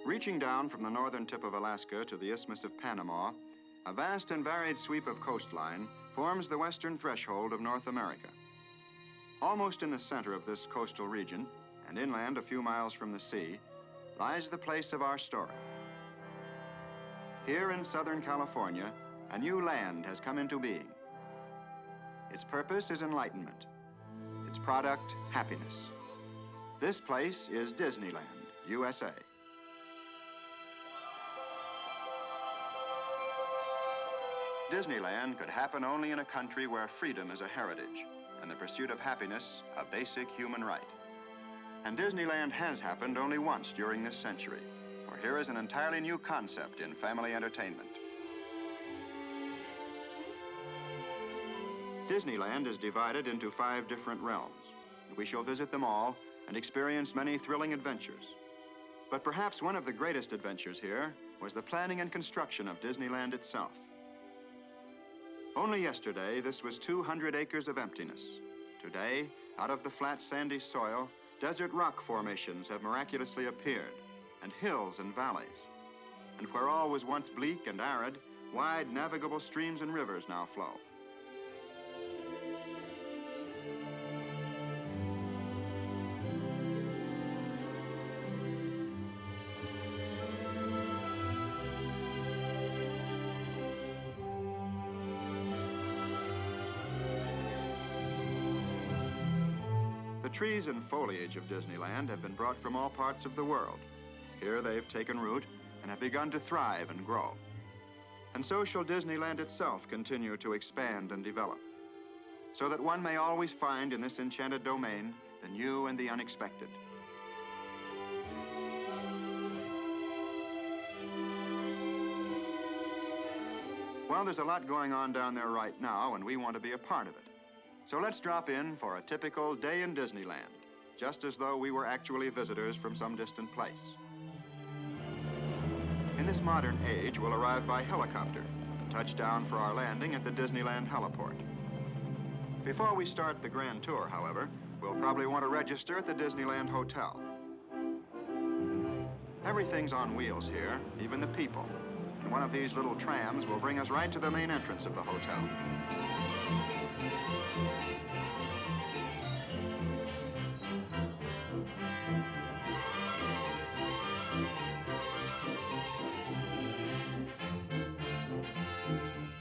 Reaching down from the northern tip of Alaska to the Isthmus of Panama, a vast and varied sweep of coastline forms the western threshold of North America. Almost in the center of this coastal region, and inland a few miles from the sea, lies the place of our story. Here in Southern California, a new land has come into being. Its purpose is enlightenment. Its product, happiness. This place is Disneyland, USA. Disneyland could happen only in a country where freedom is a heritage and the pursuit of happiness a basic human right. And Disneyland has happened only once during this century, for here is an entirely new concept in family entertainment. Disneyland is divided into 5 different realms. We shall visit them all and experience many thrilling adventures. But perhaps one of the greatest adventures here was the planning and construction of Disneyland itself. Only yesterday, this was 200 acres of emptiness. Today, out of the flat, sandy soil, desert rock formations have miraculously appeared, and hills and valleys. And where all was once bleak and arid, wide, navigable streams and rivers now flow. The trees and foliage of Disneyland have been brought from all parts of the world. Here they've taken root and have begun to thrive and grow. And so shall Disneyland itself continue to expand and develop, so that one may always find in this enchanted domain the new and the unexpected. Well, there's a lot going on down there right now, and we want to be a part of it. So let's drop in for a typical day in Disneyland, just as though we were actually visitors from some distant place. In this modern age, we'll arrive by helicopter and touch down for our landing at the Disneyland heliport. Before we start the grand tour, however, we'll probably want to register at the Disneyland Hotel. Everything's on wheels here, even the people. And one of these little trams will bring us right to the main entrance of the hotel.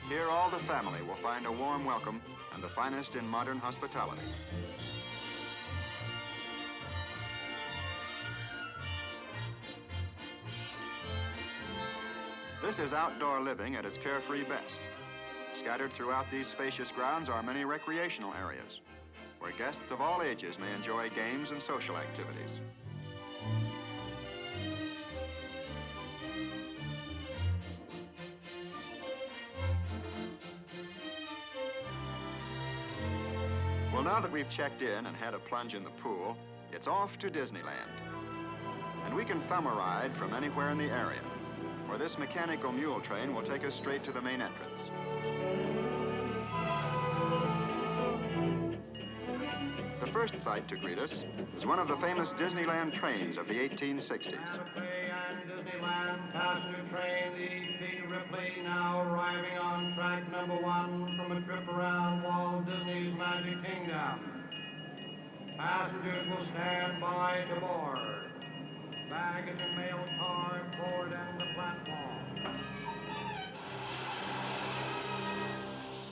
Here, all the family will find a warm welcome and the finest in modern hospitality. This is outdoor living at its carefree best. Scattered throughout these spacious grounds are many recreational areas, where guests of all ages may enjoy games and social activities. Well, now that we've checked in and had a plunge in the pool, it's off to Disneyland. And we can thumb a ride from anywhere in the area, or this mechanical mule train will take us straight to the main entrance. The first sight to greet us is one of the famous Disneyland trains of the 1860s. Disneyland passenger train, the P. Ripley, now arriving on track number 1 from a trip around Walt Disney's Magic Kingdom. Passengers will stand by to board. Baggage and mail car board and the platform.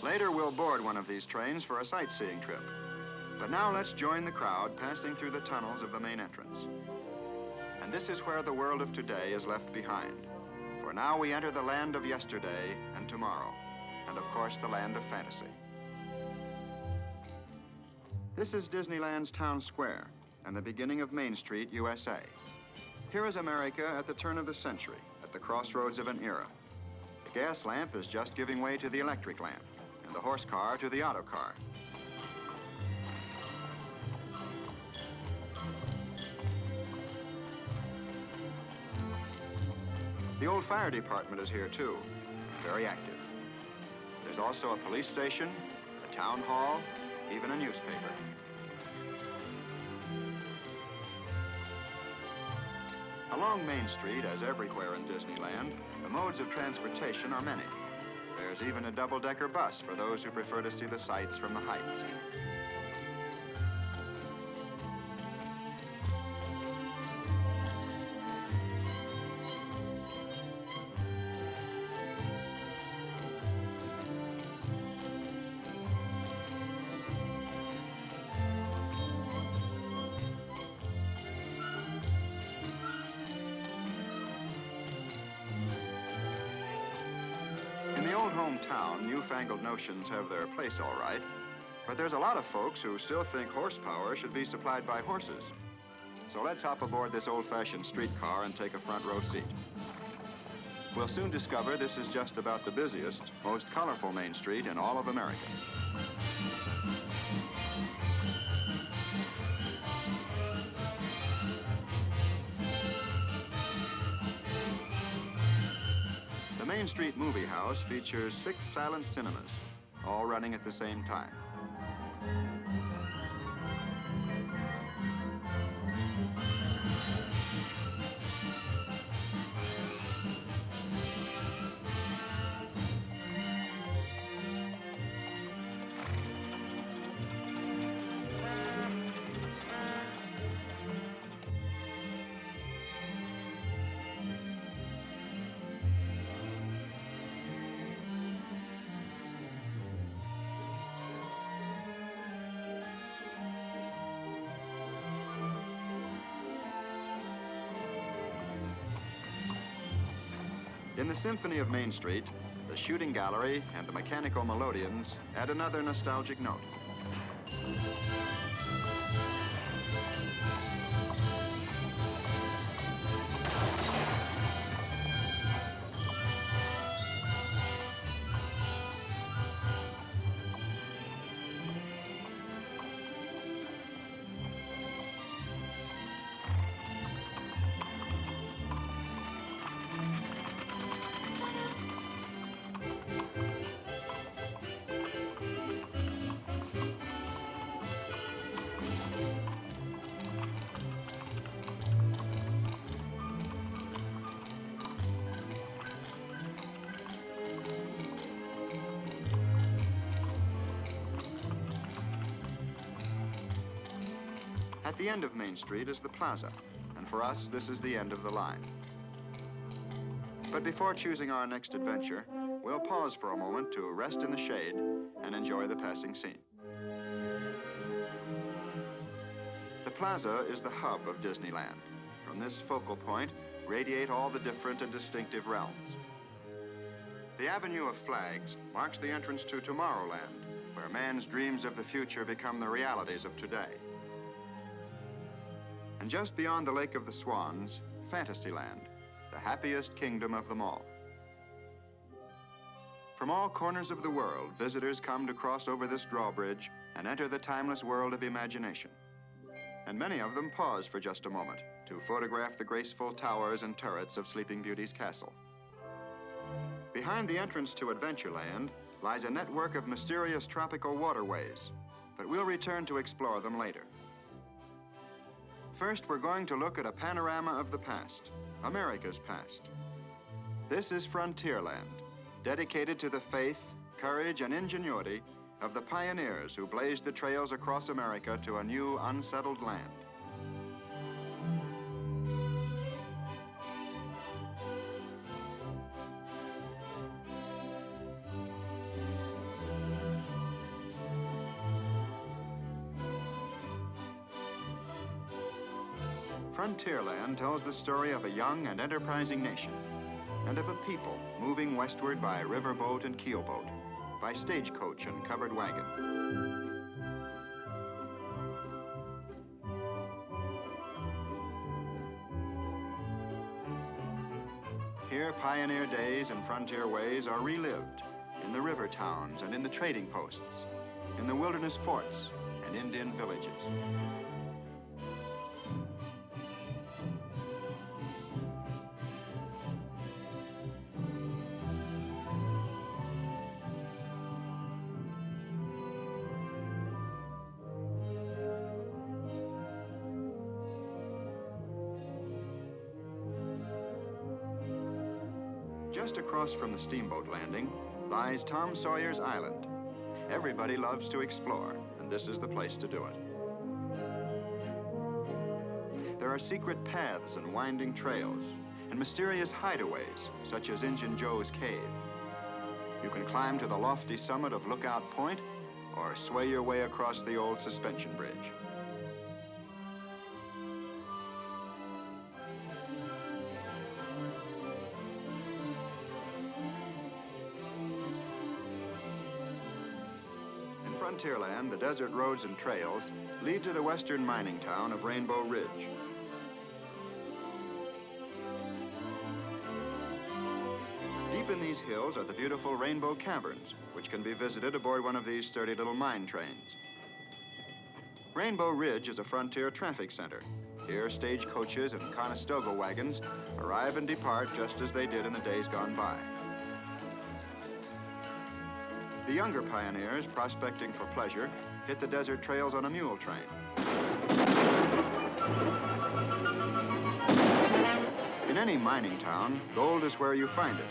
Later, we'll board one of these trains for a sightseeing trip. But now let's join the crowd passing through the tunnels of the main entrance. And this is where the world of today is left behind. For now we enter the land of yesterday and tomorrow, and of course the land of fantasy. This is Disneyland's town square and the beginning of Main Street, USA. Here is America at the turn of the century, at the crossroads of an era. The gas lamp is just giving way to the electric lamp, and the horse car to the auto car. The old fire department is here too, very active. There's also a police station, a town hall, even a newspaper. Along Main Street, as everywhere in Disneyland, the modes of transportation are many. There's even a double-decker bus for those who prefer to see the sights from the heights. In the old hometown, newfangled notions have their place all right, but there's a lot of folks who still think horsepower should be supplied by horses. So let's hop aboard this old-fashioned streetcar and take a front row seat. We'll soon discover this is just about the busiest, most colorful Main Street in all of America. The Main Street Movie House features 6 silent cinemas, all running at the same time. In the Symphony of Main Street, the shooting gallery and the mechanical melodeons add another nostalgic note. At the end of Main Street is the plaza, and for us, this is the end of the line. But before choosing our next adventure, we'll pause for a moment to rest in the shade and enjoy the passing scene. The plaza is the hub of Disneyland. From this focal point, radiate all the different and distinctive realms. The Avenue of Flags marks the entrance to Tomorrowland, where man's dreams of the future become the realities of today. And just beyond the Lake of the Swans, Fantasyland, the happiest kingdom of them all. From all corners of the world, visitors come to cross over this drawbridge and enter the timeless world of imagination. And many of them pause for just a moment to photograph the graceful towers and turrets of Sleeping Beauty's castle. Behind the entrance to Adventureland lies a network of mysterious tropical waterways, but we'll return to explore them later. First, we're going to look at a panorama of the past, America's past. This is Frontierland, dedicated to the faith, courage, and ingenuity of the pioneers who blazed the trails across America to a new, unsettled land. Frontierland tells the story of a young and enterprising nation, and of a people moving westward by riverboat and keelboat, by stagecoach and covered wagon. Here, pioneer days and frontier ways are relived in the river towns and in the trading posts, in the wilderness forts and Indian villages. Just across from the steamboat landing lies Tom Sawyer's Island. Everybody loves to explore, and this is the place to do it. There are secret paths and winding trails, and mysterious hideaways, such as Injun Joe's Cave. You can climb to the lofty summit of Lookout Point, or sway your way across the old suspension bridge. Frontierland, the desert roads and trails lead to the western mining town of Rainbow Ridge. Deep in these hills are the beautiful Rainbow Caverns, which can be visited aboard one of these sturdy little mine trains. Rainbow Ridge is a frontier traffic center. Here, stagecoaches and Conestoga wagons arrive and depart just as they did in the days gone by. The younger pioneers, prospecting for pleasure, hit the desert trails on a mule train. In any mining town, gold is where you find it.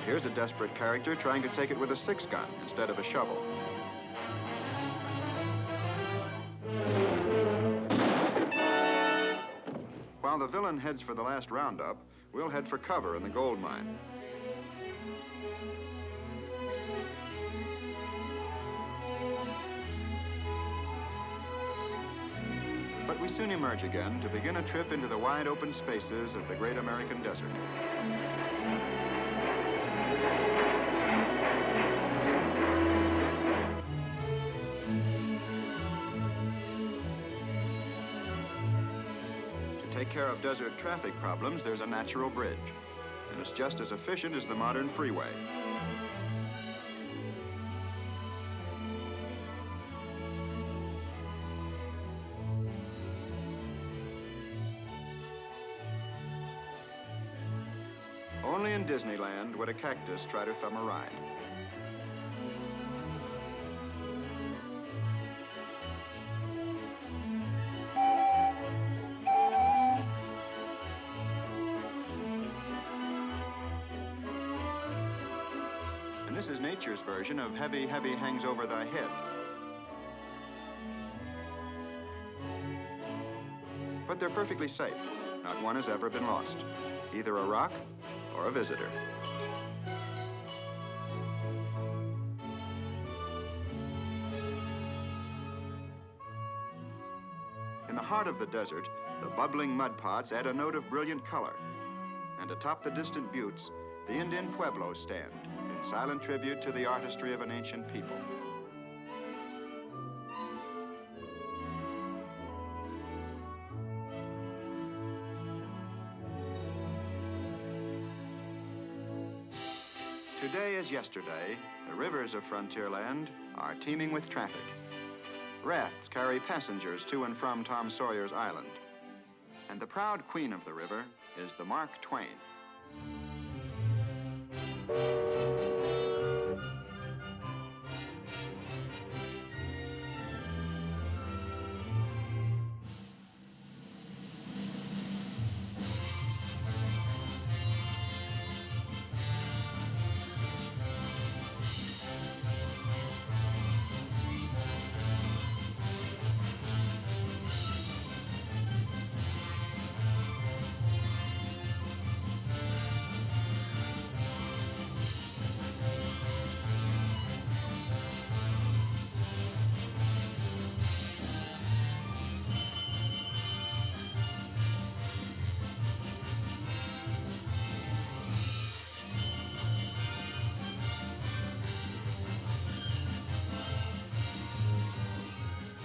Here's a desperate character trying to take it with a 6-gun instead of a shovel. While the villain heads for the last roundup, we'll head for cover in the gold mine. But we soon emerge again to begin a trip into the wide open spaces of the great American desert. To take care of desert traffic problems, there's a natural bridge, and it's just as efficient as the modern freeway. Only in Disneyland would a cactus try to thumb a ride. And this is nature's version of Heavy, Heavy Hangs Over Thy Head. But they're perfectly safe. Not one has ever been lost. Either a rock or a visitor. In the heart of the desert, the bubbling mud pots add a note of brilliant color. And atop the distant buttes, the Indian pueblos stand in silent tribute to the artistry of an ancient people. Today as yesterday, the rivers of Frontierland are teeming with traffic. Rafts carry passengers to and from Tom Sawyer's Island. And the proud queen of the river is the Mark Twain.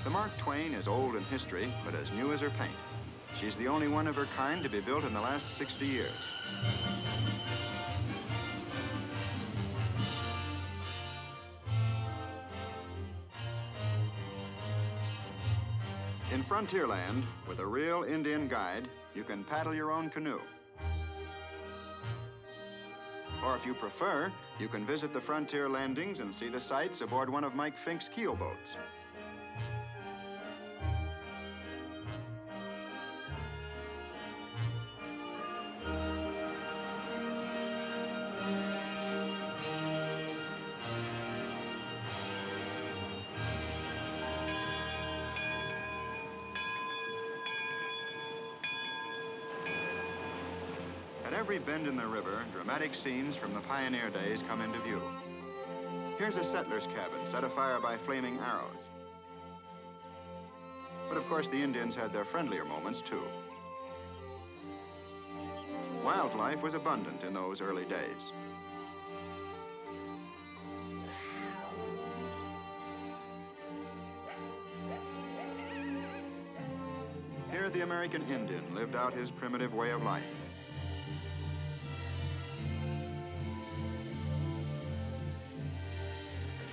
The Mark Twain is old in history, but as new as her paint. She's the only one of her kind to be built in the last 60 years. In Frontierland, with a real Indian guide, you can paddle your own canoe. Or if you prefer, you can visit the frontier landings and see the sights aboard one of Mike Fink's keel boats. At every bend in the river, dramatic scenes from the pioneer days come into view. Here's a settler's cabin set afire by flaming arrows. But of course, the Indians had their friendlier moments, too. Wildlife was abundant in those early days. Here, the American Indian lived out his primitive way of life.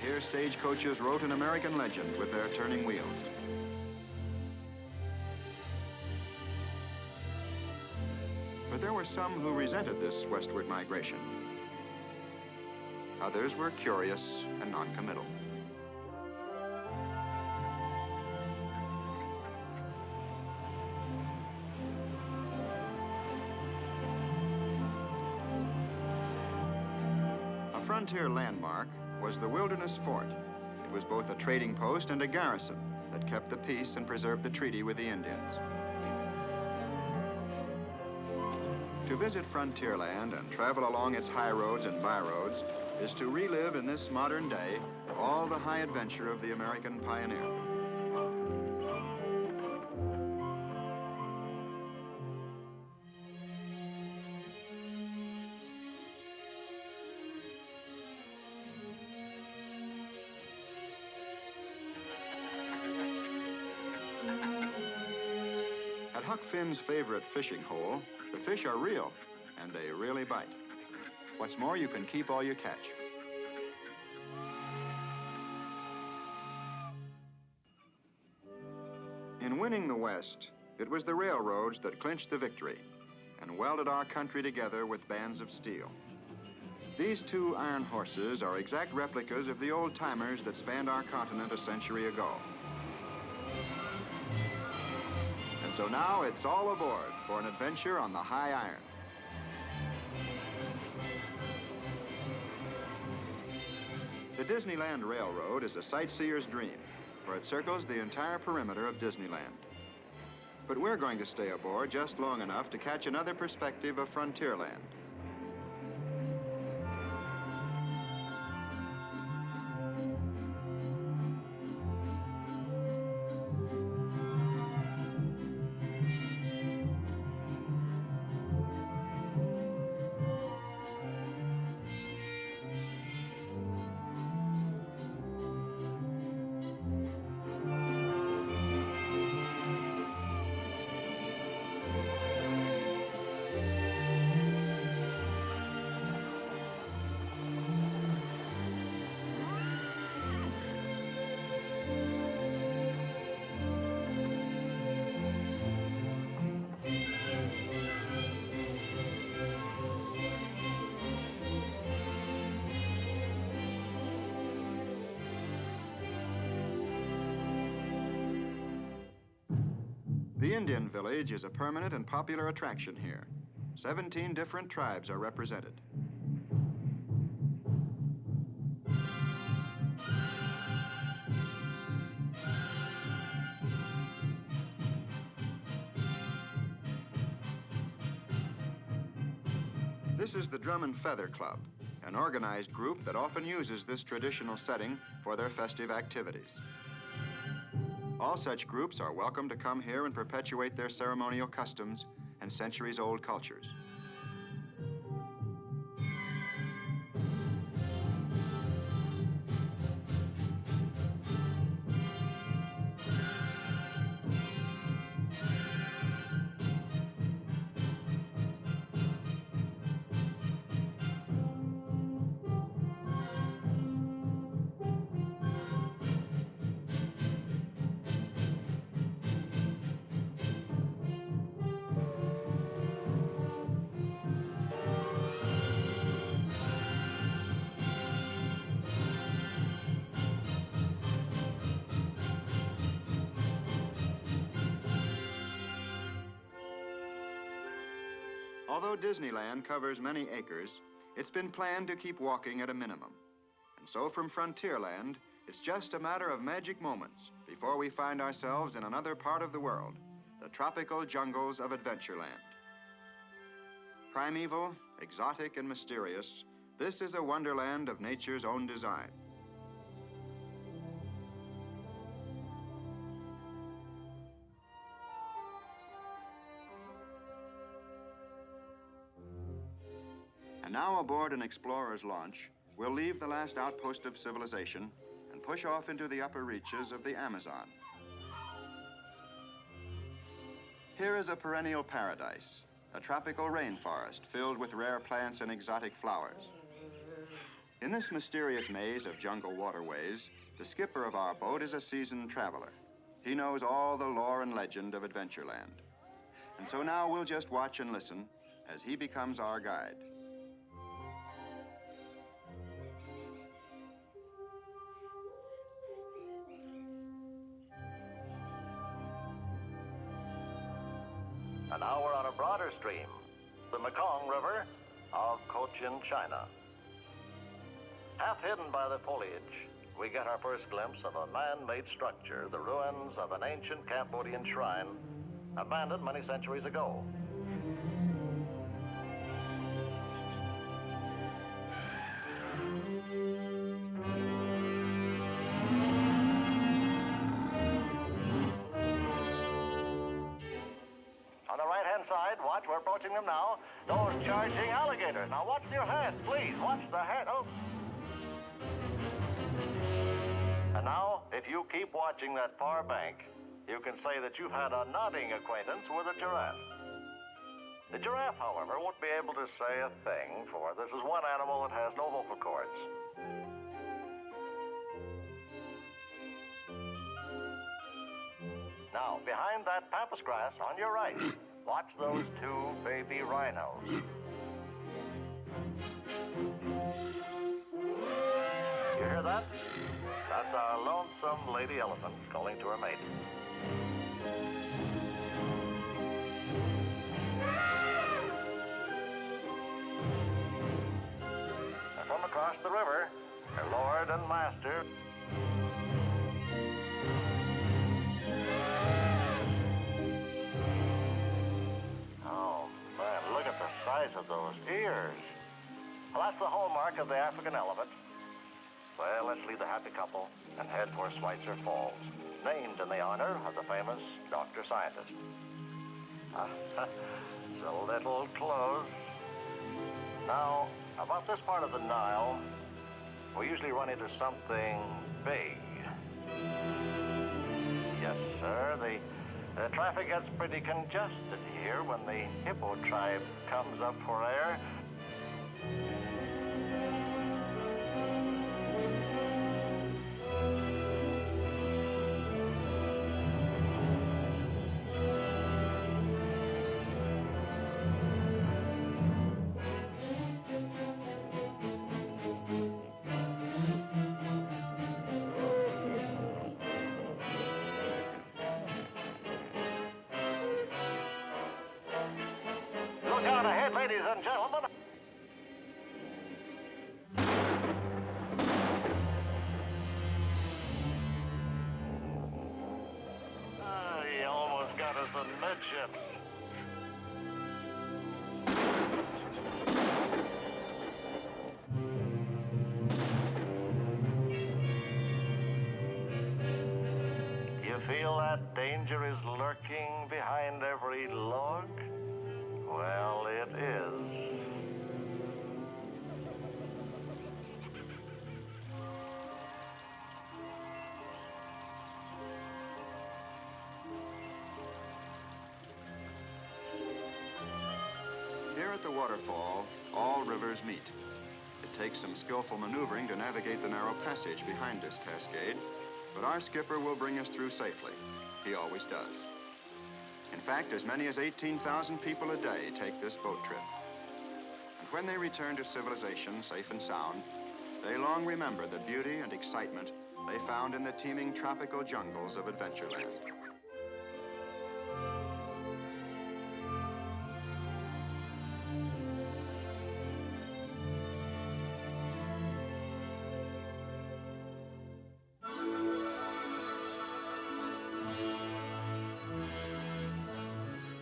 Here, stagecoaches wrote an American legend with their turning wheels. But there were some who resented this westward migration. Others were curious and non-committal. A frontier landmark was the Wilderness Fort. It was both a trading post and a garrison that kept the peace and preserved the treaty with the Indians. To visit Frontierland and travel along its high roads and byroads is to relive in this modern day all the high adventure of the American pioneer. At Huck Finn's favorite fishing hole, the fish are real, and they really bite. What's more, you can keep all you catch. In winning the West, it was the railroads that clinched the victory and welded our country together with bands of steel. These two iron horses are exact replicas of the old-timers that spanned our continent a century ago. And so now it's all aboard for an adventure on the high iron. The Disneyland Railroad is a sightseer's dream, for it circles the entire perimeter of Disneyland. But we're going to stay aboard just long enough to catch another perspective of Frontierland. The Indian village is a permanent and popular attraction here. 17 different tribes are represented. This is the Drum and Feather Club, an organized group that often uses this traditional setting for their festive activities. All such groups are welcome to come here and perpetuate their ceremonial customs and centuries-old cultures. Although Disneyland covers many acres, it's been planned to keep walking at a minimum. And so from Frontierland, it's just a matter of magic moments before we find ourselves in another part of the world, the tropical jungles of Adventureland. Primeval, exotic, and mysterious, this is a wonderland of nature's own design. And now aboard an explorer's launch, we'll leave the last outpost of civilization and push off into the upper reaches of the Amazon. Here is a perennial paradise, a tropical rainforest filled with rare plants and exotic flowers. In this mysterious maze of jungle waterways, the skipper of our boat is a seasoned traveler. He knows all the lore and legend of Adventureland. And so now we'll just watch and listen as he becomes our guide. And now we're on a broader stream, the Mekong River of Cochin, China. Half hidden by the foliage, we get our first glimpse of a man-made structure, the ruins of an ancient Cambodian shrine, abandoned many centuries ago. On the right-hand side, watch, we're approaching them now. Those charging alligators. Now watch your head, please. Watch the head. Oh. And now, if you keep watching that far bank, you can say that you've had a nodding acquaintance with a giraffe. The giraffe, however, won't be able to say a thing, for this is one animal that has no vocal cords. Now, behind that pampas grass on your right, watch those two baby rhinos. You hear that? That's our lonesome lady elephant calling to her mate. And from across the river, her lord and master. Oh, man, look at the size of those ears. Well, that's the hallmark of the African elephant. Well, let's leave the happy couple and head for Schweitzer Falls, named in the honor of the famous doctor scientist. It's a little close. Now, about this part of the Nile, we usually run into something big. Yes, sir, the traffic gets pretty congested here when the hippo tribe comes up for air. Look out ahead, ladies and gentlemen. He almost got us amidships. You feel that danger is lurking behind every log? Well, it is. Here at the waterfall, all rivers meet. It takes some skillful maneuvering to navigate the narrow passage behind this cascade, but our skipper will bring us through safely. He always does. In fact, as many as 18,000 people a day take this boat trip. And when they return to civilization safe and sound, they long remember the beauty and excitement they found in the teeming tropical jungles of Adventureland.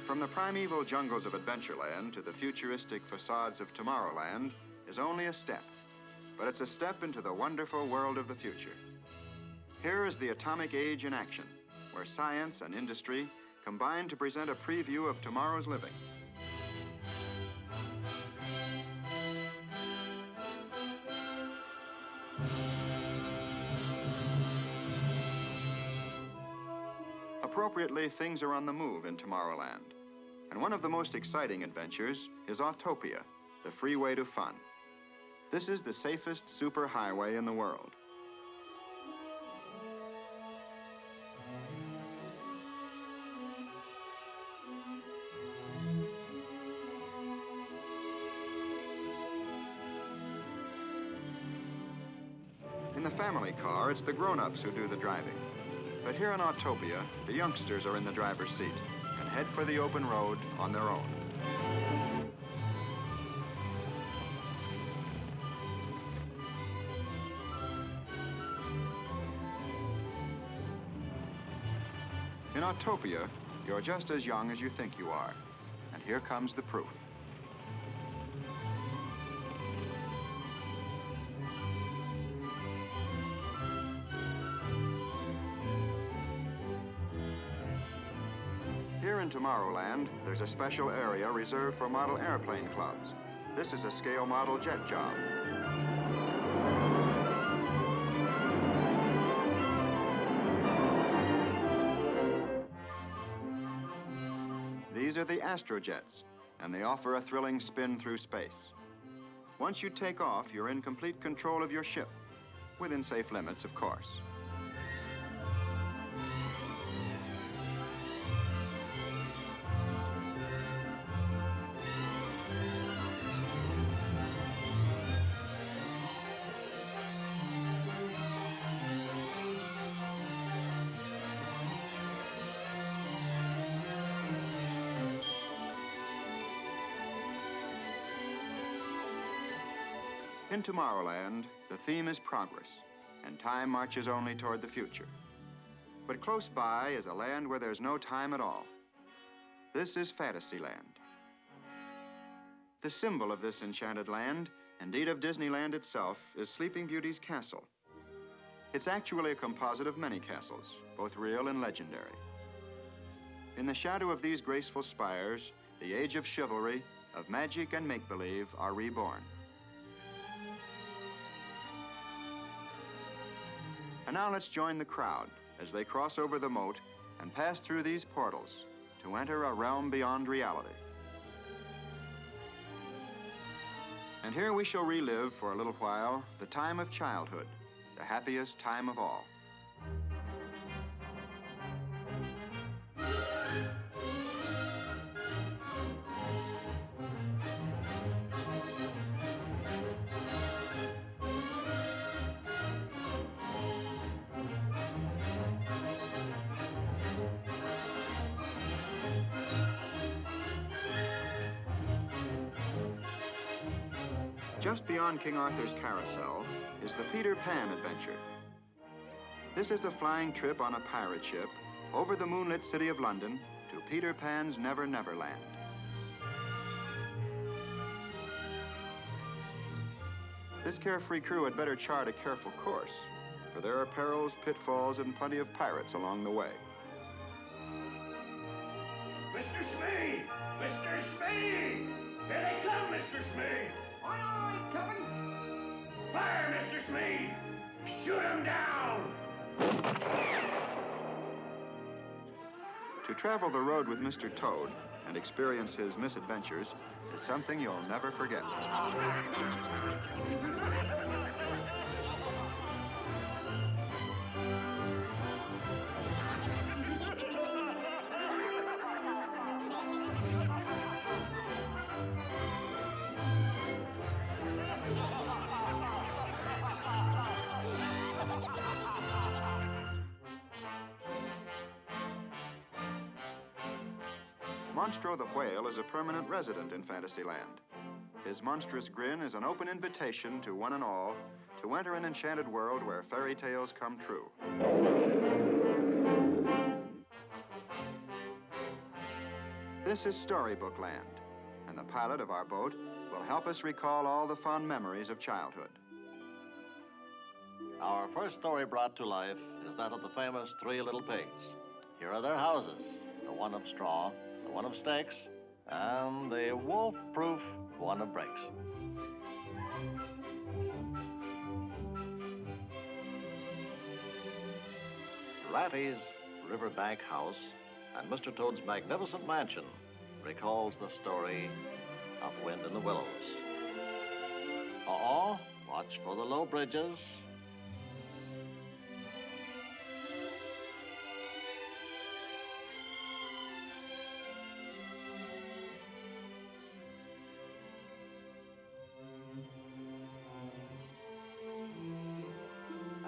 From the primeval jungles of Adventureland to the futuristic facades of Tomorrowland is only a step, but it's a step into the wonderful world of the future. Here is the atomic age in action, where science and industry combine to present a preview of tomorrow's living. Appropriately, things are on the move in Tomorrowland. And one of the most exciting adventures is Autopia, the freeway to fun. This is the safest superhighway in the world. In the family car, it's the grown-ups who do the driving. But here in Autopia, the youngsters are in the driver's seat and head for the open road on their own. In Autopia, you're just as young as you think you are. And here comes the proof. Here in Tomorrowland, there's a special area reserved for model airplane clubs. This is a scale model jet job. These are the Astrojets, and they offer a thrilling spin through space. Once you take off, you're in complete control of your ship, within safe limits, of course. In Tomorrowland, the theme is progress, and time marches only toward the future. But close by is a land where there's no time at all. This is Fantasyland. The symbol of this enchanted land, indeed of Disneyland itself, is Sleeping Beauty's castle. It's actually a composite of many castles, both real and legendary. In the shadow of these graceful spires, the age of chivalry, of magic and make-believe are reborn. And now let's join the crowd as they cross over the moat and pass through these portals to enter a realm beyond reality. And here we shall relive for a little while the time of childhood, the happiest time of all. Just beyond King Arthur's carousel is the Peter Pan adventure. This is a flying trip on a pirate ship over the moonlit city of London to Peter Pan's Never Never Land. This carefree crew had better chart a careful course, for there are perils, pitfalls, and plenty of pirates along the way. Mr. Smee! Mr. Smee! Here they come, Mr. Smee! Aye, aye, Captain. Fire, Mr. Smee! Shoot him down! To travel the road with Mr. Toad and experience his misadventures is something you'll never forget. Monstro the Whale is a permanent resident in Fantasyland. His monstrous grin is an open invitation to one and all to enter an enchanted world where fairy tales come true. This is Storybook Land, and the pilot of our boat will help us recall all the fond memories of childhood. Our first story brought to life is that of the famous Three Little Pigs. Here are their houses, the one of straw, the one of stakes, and the wolf-proof one of bricks. Ratty's riverbank house and Mr. Toad's magnificent mansion recalls the story of Wind in the Willows. Uh-oh, watch for the low bridges.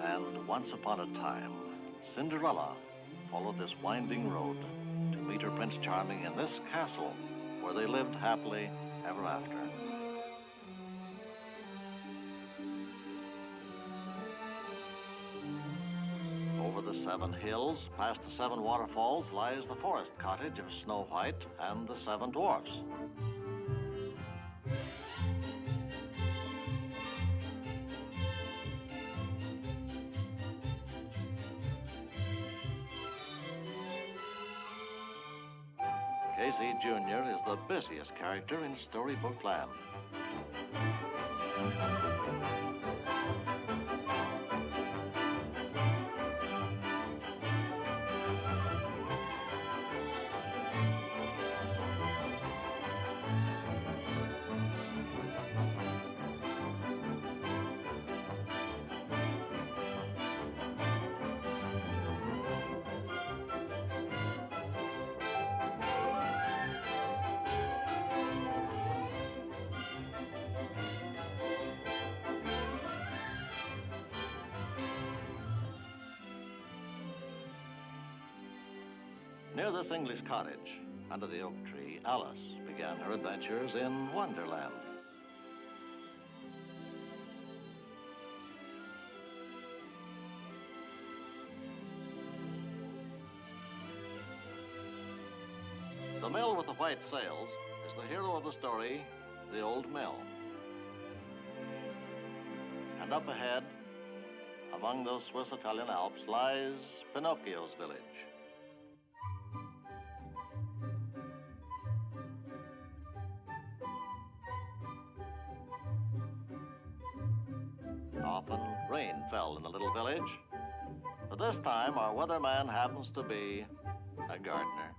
And once upon a time, Cinderella followed this winding road to meet her Prince Charming in this castle where they lived happily ever after. Over the 7 hills, past the 7 waterfalls, lies the forest cottage of Snow White and the 7 dwarfs. Casey Jr. is the busiest character in Storybook Land. Near this English cottage, under the oak tree, Alice began her adventures in Wonderland. The mill with the white sails is the hero of the story, the old mill. And up ahead, among those Swiss-Italian Alps, lies Pinocchio's village. Often rain fell in the little village, but this time our weatherman happens to be a gardener.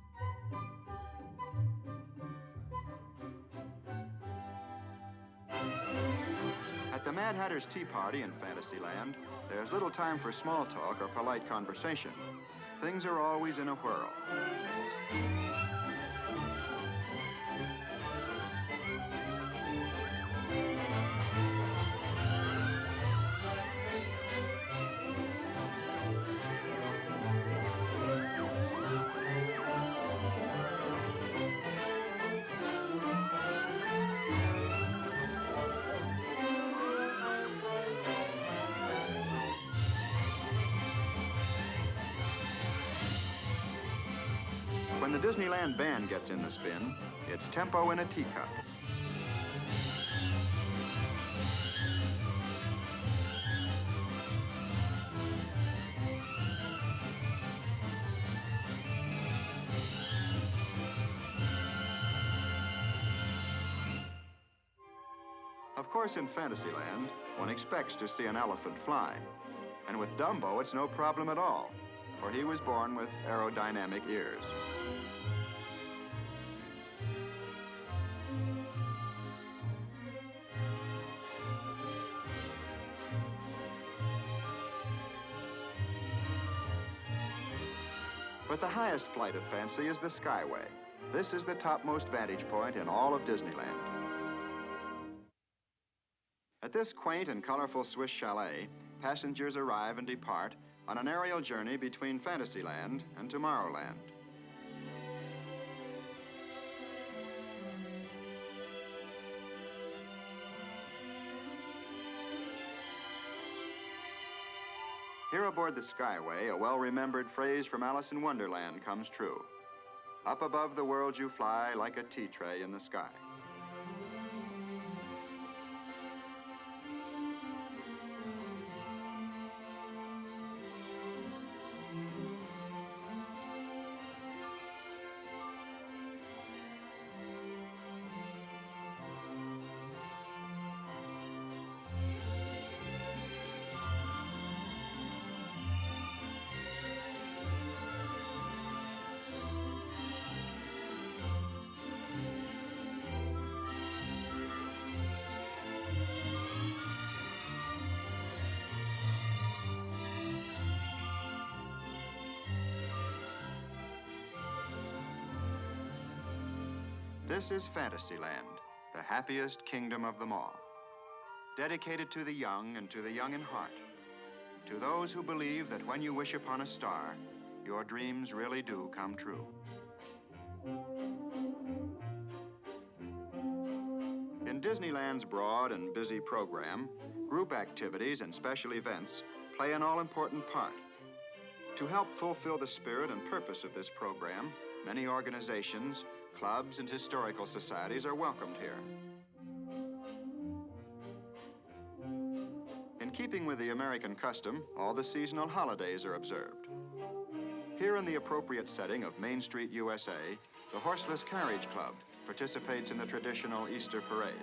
At the Mad Hatter's Tea Party in Fantasyland, there's little time for small talk or polite conversation. Things are always in a whirl. When the Disneyland band gets in the spin, it's tempo in a teacup. Of course, in Fantasyland, one expects to see an elephant fly. And with Dumbo, it's no problem at all, for he was born with aerodynamic ears. But the highest flight of fancy is the Skyway. This is the topmost vantage point in all of Disneyland. At this quaint and colorful Swiss chalet, passengers arrive and depart on an aerial journey between Fantasyland and Tomorrowland. Here aboard the Skyway, a well-remembered phrase from Alice in Wonderland comes true. Up above the world you fly like a tea tray in the sky. This is Fantasyland, the happiest kingdom of them all. Dedicated to the young and to the young in heart. To those who believe that when you wish upon a star, your dreams really do come true. In Disneyland's broad and busy program, group activities and special events play an all-important part. To help fulfill the spirit and purpose of this program, many organizations, clubs, and historical societies are welcomed here. In keeping with the American custom, all the seasonal holidays are observed. Here in the appropriate setting of Main Street, USA, the Horseless Carriage Club participates in the traditional Easter parade.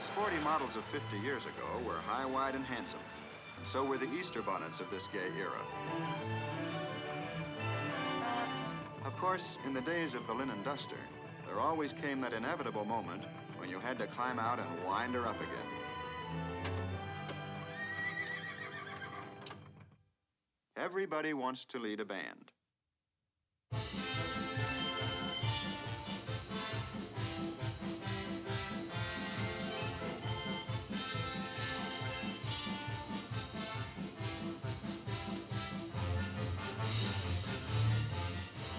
Sporty models of 50 years ago were high, wide, and handsome. And so were the Easter bonnets of this gay era. Of course, in the days of the linen duster, there always came that inevitable moment when you had to climb out and wind her up again. Everybody wants to lead a band.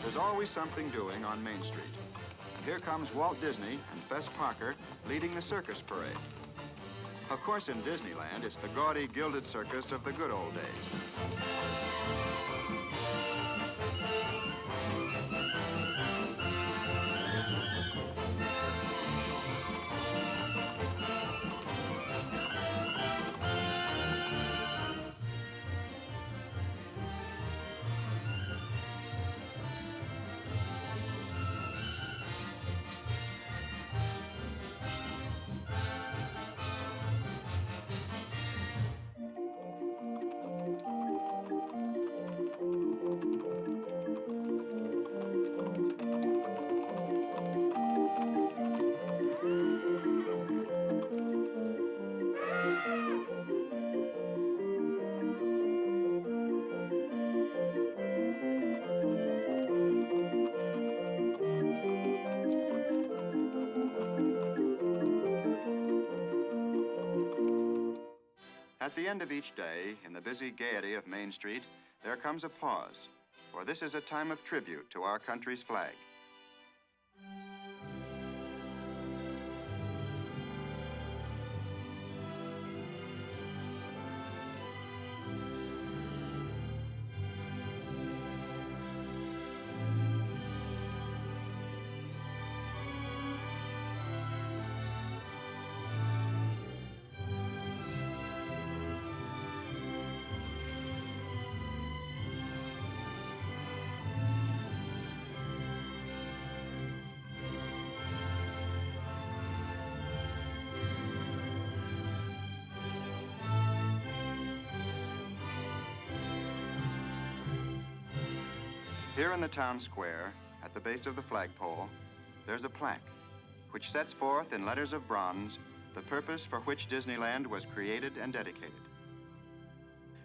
There's always something doing on Main Street. And here comes Walt Disney and Fess Parker leading the circus parade. Of course, in Disneyland, it's the gaudy, gilded circus of the good old days. At the end of each day, in the busy gaiety of Main Street, there comes a pause, for this is a time of tribute to our country's flag. Here in the town square, at the base of the flagpole, there's a plaque which sets forth in letters of bronze the purpose for which Disneyland was created and dedicated.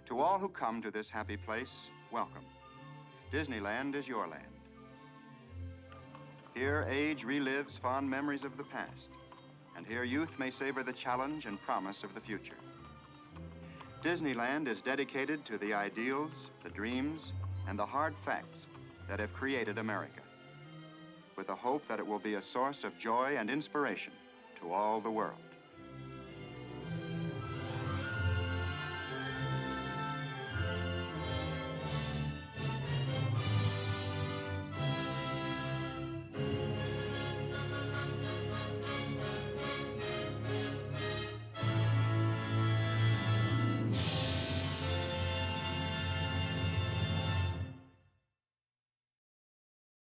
To all who come to this happy place, welcome. Disneyland is your land. Here, age relives fond memories of the past, and here youth may savor the challenge and promise of the future. Disneyland is dedicated to the ideals, the dreams, and the hard facts that have created America, with the hope that it will be a source of joy and inspiration to all the world.